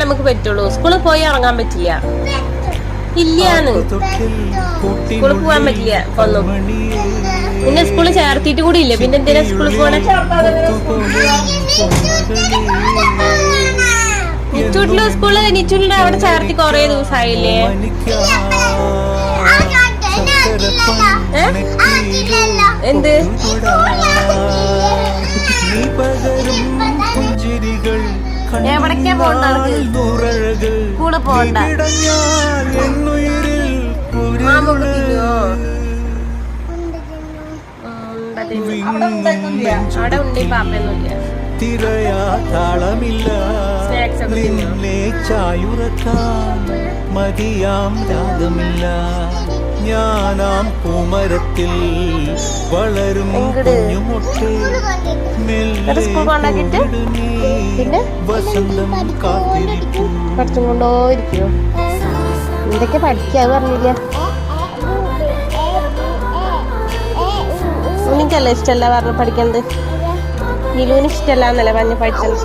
നമുക്ക് പറ്റുള്ളൂ. സ്കൂളിൽ പോയി ഇറങ്ങാൻ പറ്റില്ല. ഇല്ലാന്ന് സ്കൂളിൽ പോവാൻ പറ്റില്ല. ഒന്നും പിന്നെ സ്കൂളിൽ ചേർത്തിട്ട് കൂടി ഇല്ല. പിന്നെ എന്തിനാ സ്കൂളിൽ പോണേ? നിറ്റൂട്ടില് സ്കൂള് നിറ്റൂട്ടിന്റെ അവിടെ ചേർത്തി കൊറേ ദിവസമായില്ലേ? എന്ത് എവിടേക്കാ പോണ്ട? സ്കൂള് പോണ്ട. അവിടെ ഉണ്ടി പാപ്പൊന്നുമില്ല. സ്നാക്സ് ഒക്കെ നിന്നെ ചായുറക്കാൻ മതിയാം രാഗമില്ല. ഞാനാം പൂമരത്തിൽ വളരും കുഞ്ഞുമൊട്ട് പിന്നെ വസന്തം കാത്തിരിക്കും. പഠിച്ചും കൊണ്ടോയിരിക്കോ? എന്തൊക്കെ പഠിക്കാ പറഞ്ഞില്ല. എനിക്കല്ല ഇഷ്ടമല്ല പറഞ്ഞു പഠിക്കുന്നത്. നിലുവിന് ഇഷ്ടമല്ല എന്നല്ലേ പറഞ്ഞ് പഠിച്ചത്.